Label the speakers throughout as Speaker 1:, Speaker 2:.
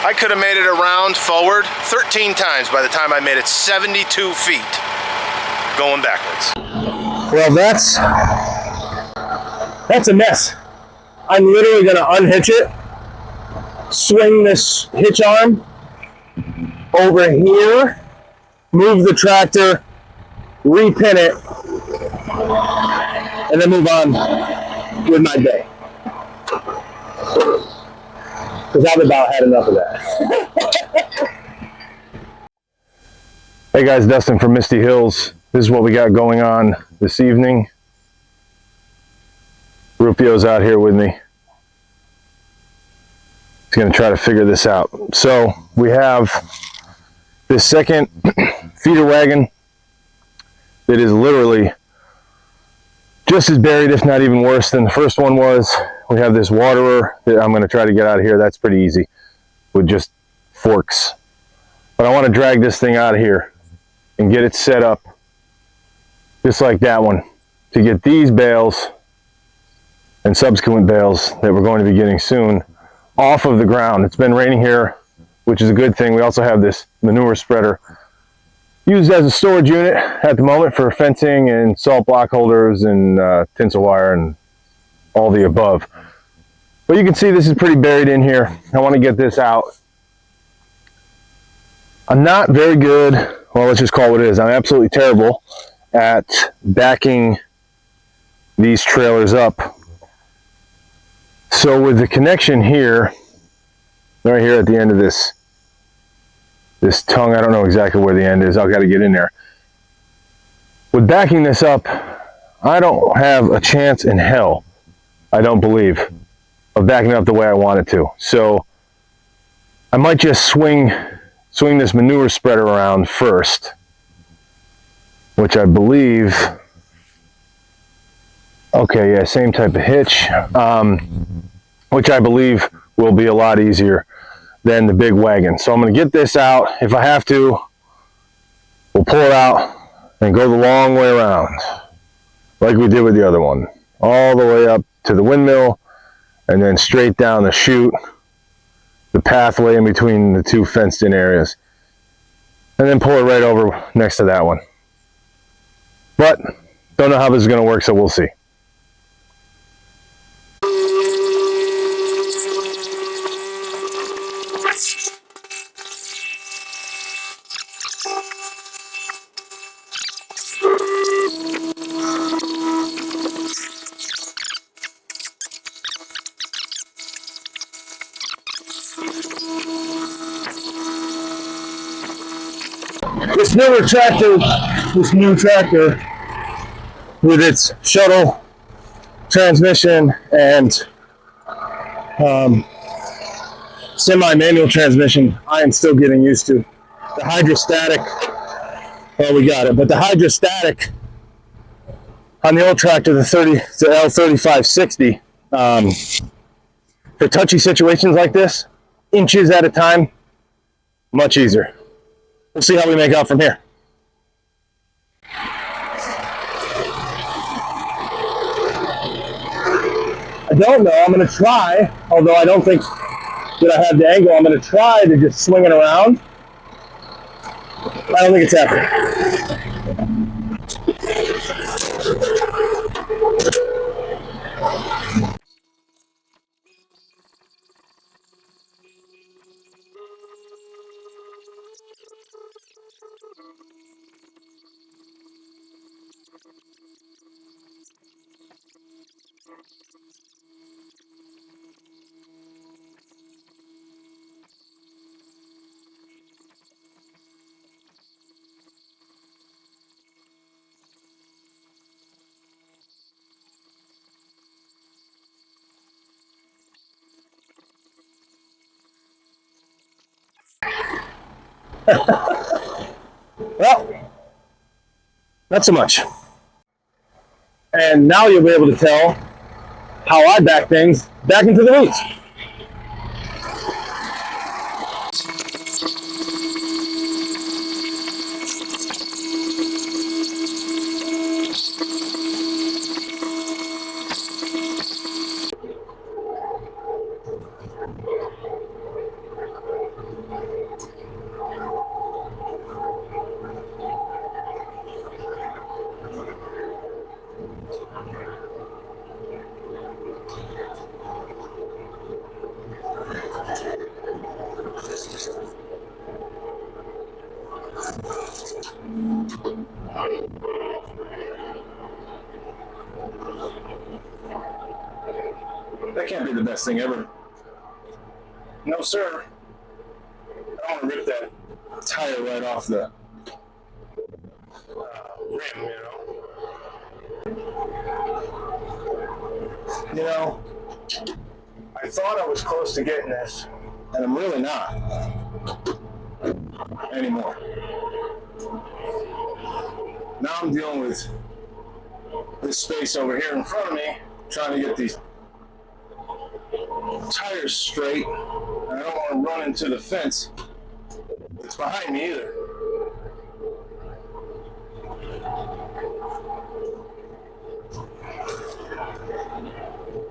Speaker 1: I could have made it around forward 13 times by the time I made it 72 feet going backwards.
Speaker 2: Well, that's a mess. I'm literally gonna unhitch it, swing this hitch arm over here, move the tractor, repin it, and then move on with my day. Because I've about had enough of that.
Speaker 3: Hey guys, Dustin from Misty Hills. This is what we got going on this evening. Rufio's out here with me. He's going to try to figure this out. So we have this second feeder wagon that is literally just as buried, if not even worse than the first one was. We have this waterer that I'm going to try to get out of here. That's pretty easy with just forks. But I want to drag this thing out of here and get it set up just like that one to get these bales and subsequent bales that we're going to be getting soon off of the ground. It's been raining here, which is a good thing. We also have this manure spreader used as a storage unit at the moment for fencing and salt block holders and tinsel wire and all the above. But you can see this is pretty buried in here. I want to get this out. I'm not very good, well, let's just call it what it is. I'm absolutely terrible at backing these trailers up. So with the connection here, right here at the end of this tongue, I don't know exactly where the end is. I've got to get in there. With backing this up, I don't have a chance in hell, I don't believe, of backing up the way I want it to. So I might just swing this manure spreader around first, which I believe, okay, yeah, same type of hitch, which I believe will be a lot easier than the big wagon. So I'm going to get this out. If I have to, we'll pull it out and go the long way around, like we did with the other one, all the way up to the windmill and then straight down the chute, the pathway in between the two fenced in areas, and then pull it right over next to that one. But don't know how this is going to work, so we'll see.
Speaker 2: This new tractor with its shuttle transmission and semi-manual transmission, I am still getting used to. The hydrostatic, well, we got it, but the hydrostatic on the old tractor, the L3560, for touchy situations like this, inches at a time, much easier. We'll see how we make out from here. I don't know. I'm going to try, although I don't think that I have the angle. I'm going to try to just swing it around. I don't think it's happening. Well, not so much. And now you'll be able to tell how I back things back into the roots. best thing ever. No, sir. I don't want to rip that tire right off the rim, you know. You know, I thought I was close to getting this, and I'm really not anymore. Now I'm dealing with this space over here in front of me, trying to get these tires straight. And I don't want to run into the fence that's behind me either.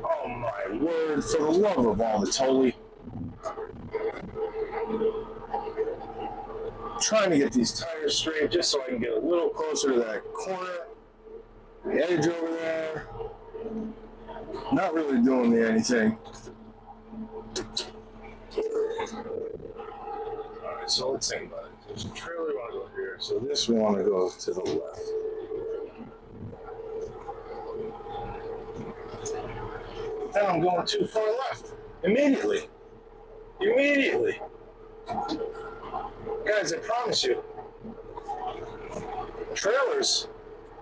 Speaker 2: Oh my word, for the love of all that's holy. I'm trying to get these tires straight just so I can get a little closer to that corner, the edge over there. Not really doing me anything. Alright, so let's think about it. There's a trailer we want to go here, so this we want to go to the left. Then I'm going too far left. Immediately. Guys, I promise you, trailers,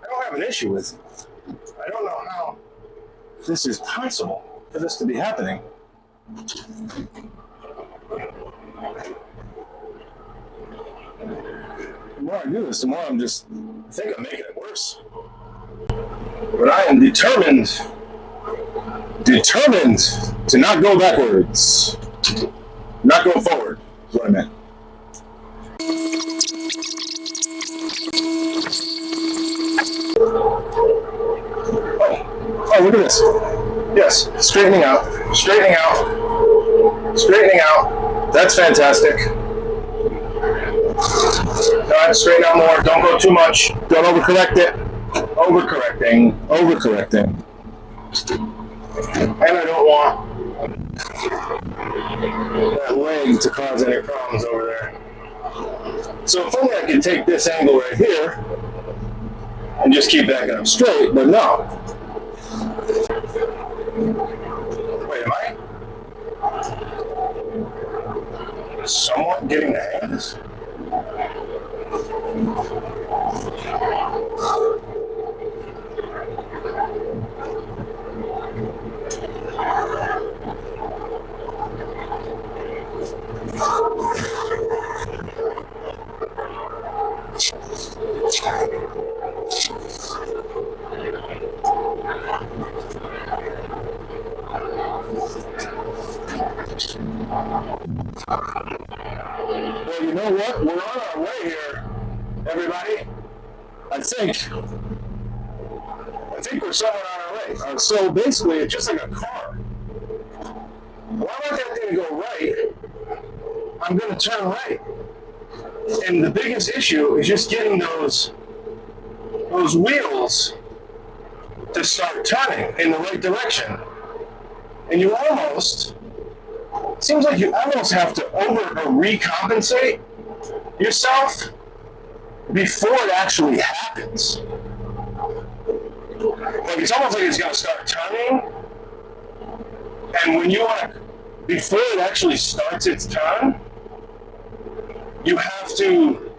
Speaker 2: I don't have an issue with. I don't know how this is possible for this to be happening. The more I do this, the more I think I'm making it worse. But I am determined to not go backwards. Not go forward, is what I meant. Oh, look at this. Yes, straightening out. That's fantastic. All right, straighten out more. Don't go too much. Don't overcorrect it. Overcorrecting. And I don't want that leg to cause any problems over there. So if only I could take this angle right here and just keep backing up straight, but no. Wait, am I somewhat getting the hang of this? Well, you know what? We're on our way here, everybody. I think we're somewhere on our way. So basically, it's just like a car. Why want that thing to go right? I'm going to turn right. And the biggest issue is just getting those wheels to start turning in the right direction. And you almost, seems like you almost have to recompensate yourself before it actually happens. Like it's almost like it's going to start turning, and when you want to, before it actually starts its turn, you have to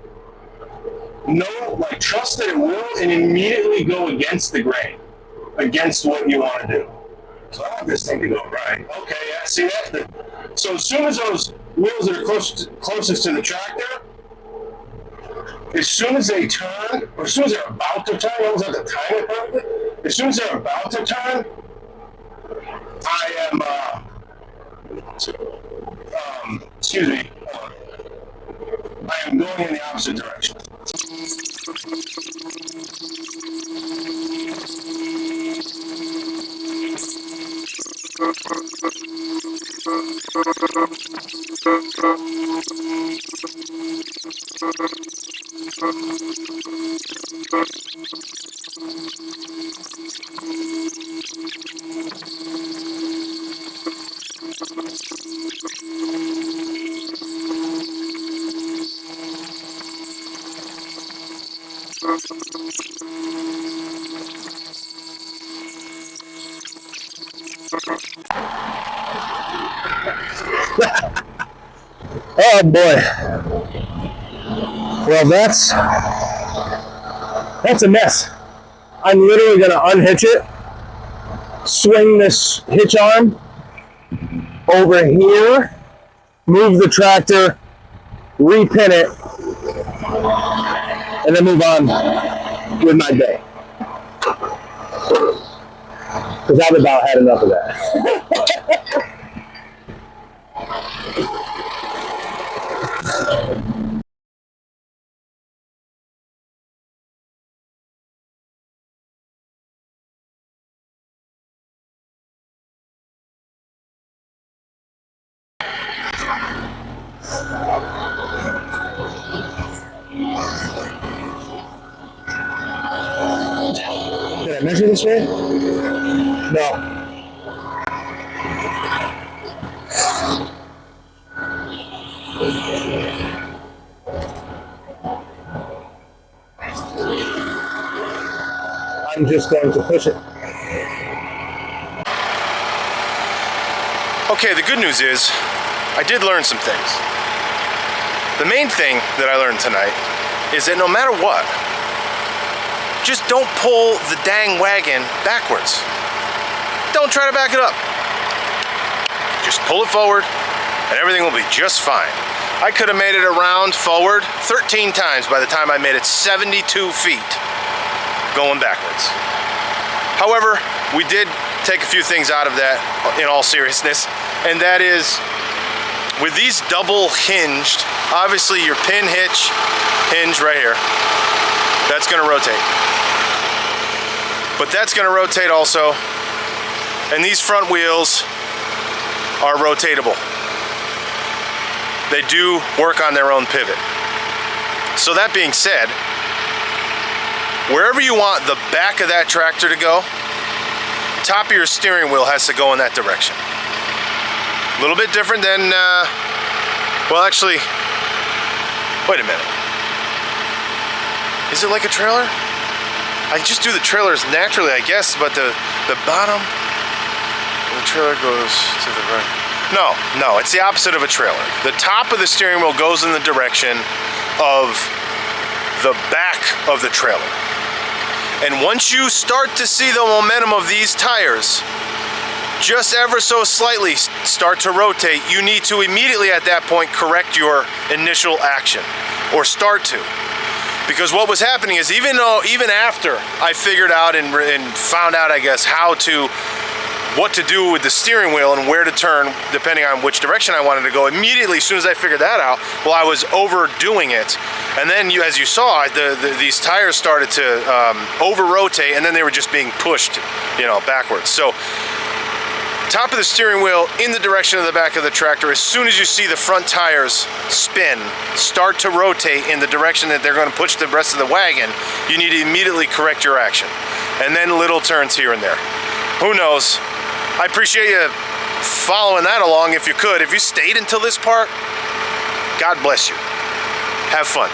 Speaker 2: trust that it will, and immediately go against the grain, against what you want to do. So I want this thing to go right. Okay, yeah, see that? So as soon as those wheels that are closest to the tractor, as soon as they turn, or as soon as they're about to turn, you almost have to time it perfectly. As soon as they're about to turn, I am, excuse me, I am going in the opposite direction. Oh boy. Well, that's a mess. I'm literally gonna unhitch it, swing this hitch arm over here, move the tractor, repin it, and then move on with my day. Because I've about had enough of that. Did I measure this right? No. I'm just going to push it.
Speaker 1: Okay, the good news is I did learn some things. The main thing that I learned tonight is that no matter what, just don't pull the dang wagon backwards. Don't try to back it up. Just pull it forward and everything will be just fine. I could have made it around forward 13 times by the time I made it 72 feet going backwards. However, we did take a few things out of that in all seriousness, and that is with these double hinged, obviously your pin hitch hinge right here, that's going to rotate. But that's going to rotate also, and these front wheels are rotatable. They do work on their own pivot. So that being said, wherever you want the back of that tractor to go, top of your steering wheel has to go in that direction. A little bit different than, well actually, wait a minute. Is it like a trailer? I just do the trailers naturally, I guess, but the bottom, the trailer goes to the right. No, it's the opposite of a trailer. The top of the steering wheel goes in the direction of the back of the trailer. And once you start to see the momentum of these tires, just ever so slightly start to rotate, you need to immediately at that point correct your initial action, or start to. Because what was happening is even after I figured out and found out, I guess, what to do with the steering wheel and where to turn depending on which direction I wanted to go, immediately as soon as I figured that out, well, I was overdoing it. And then as you saw, these tires started to over-rotate, and then they were just being pushed, backwards. So top of the steering wheel in the direction of the back of the tractor. As soon as you see the front tires spin, start to rotate in the direction that they're going to push the rest of the wagon, you need to immediately correct your action. And then little turns here and there. Who knows? I appreciate you following that along if you could. If you stayed until this part, God bless you. Have fun.